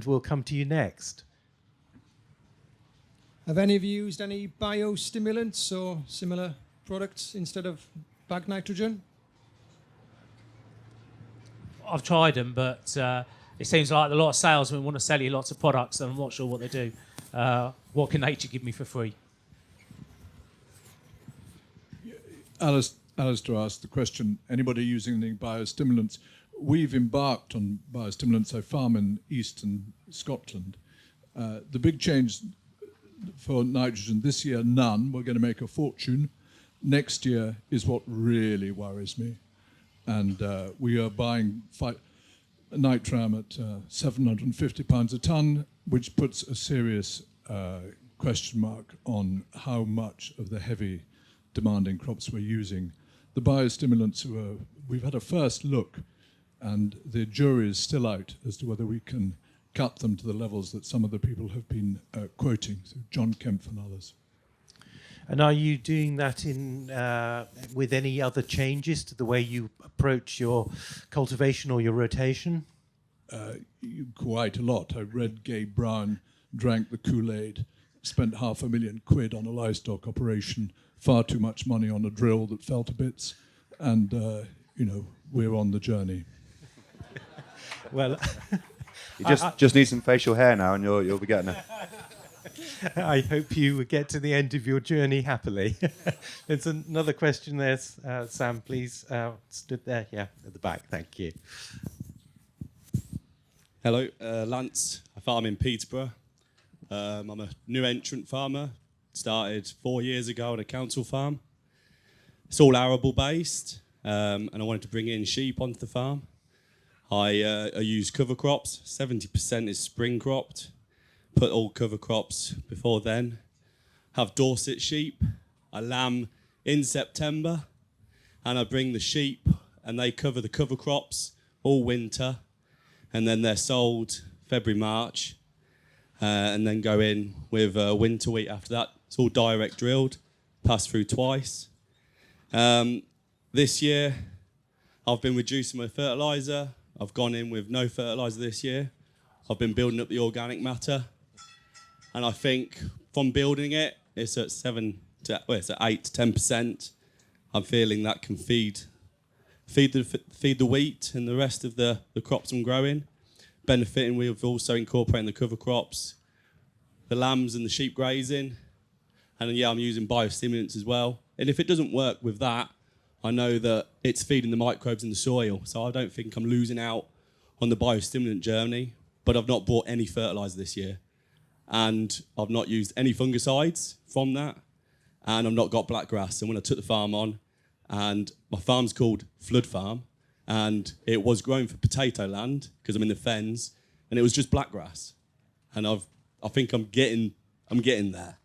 we'll come to you next. Have any of you used any biostimulants or similar products instead of bag nitrogen? I've tried them, but it seems like a lot of salesmen want to sell you lots of products, and I'm not sure what they do. What can nature give me for free? Alastair asked the question, anybody using any biostimulants? We've embarked on biostimulants. I farm in eastern Scotland. The big change for nitrogen this year, none. We're going to make a fortune. Next year is what really worries me. And we are buying nitram at £750 a tonne, which puts a serious question mark on how much of the heavy demanding crops we're using. The biostimulants, we've had a first look, and the jury is still out as to whether we can cut them to the levels that some of the people have been quoting, so John Kempf and others. And are you doing that with any other changes to the way you approach your cultivation or your rotation? Quite a lot. I read Gabe Brown, drank the Kool-Aid, spent £500,000 on a livestock operation, far too much money on a drill that fell to bits, and we're on the journey. Well, you just need some facial hair now, and you'll be getting it. I hope you get to the end of your journey happily. There's another question there, Sam, please. Stood there, yeah, at the back. Thank you. Hello, Lance. I farm in Peterborough. I'm a new entrant farmer. Started 4 years ago on a council farm. It's all arable based, and I wanted to bring in sheep onto the farm. I use cover crops. 70% is spring cropped. Put all cover crops before then. Have Dorset sheep. I lamb in September, and I bring the sheep, and they cover the cover crops all winter, and then they're sold February, March, and then go in with winter wheat after that. It's all direct drilled, passed through twice. This year, I've been reducing my fertiliser. I've gone in with no fertiliser this year. I've been building up the organic matter. And I think from building it, it's at 8 to 10%. I'm feeling that can feed the wheat and the rest of the crops I'm growing. Benefiting, we've also incorporating the cover crops, the lambs and the sheep grazing. And yeah, I'm using biostimulants as well. And if it doesn't work with that, I know that it's feeding the microbes in the soil. So I don't think I'm losing out on the biostimulant journey, but I've not bought any fertiliser this year. And I've not used any fungicides from that. And I've not got black grass. And when I took the farm on, and my farm's called Flood Farm, and it was grown for potato land, because I'm in the fens, and it was just black grass. And I've I think I'm getting there.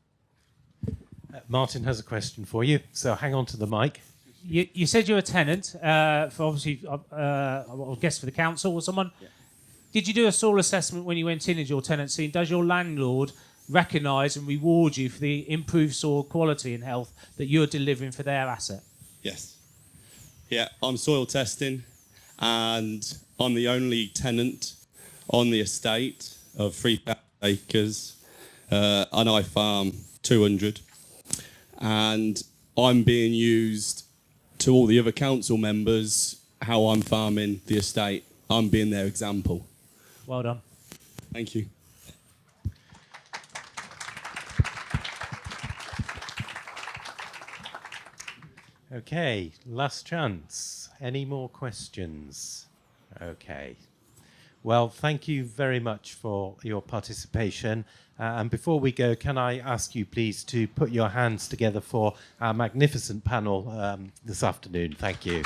Martin has a question for you, so hang on to the mic. You said you're a tenant for obviously, I guess for the council or someone. Yeah. Did you do a soil assessment when you went in as your tenancy? And does your landlord recognise and reward you for the improved soil quality and health that you're delivering for their asset? Yes. Yeah, I'm soil testing, and I'm the only tenant on the estate of 3,000 acres, and I farm 200. And I'm being used to all the other council members how I'm farming the estate. I'm being their example. Well done. Thank you. Okay, last chance. Any more questions? Okay. Well, thank you very much for your participation. And before we go, can I ask you please to put your hands together for our magnificent panel this afternoon? Thank you.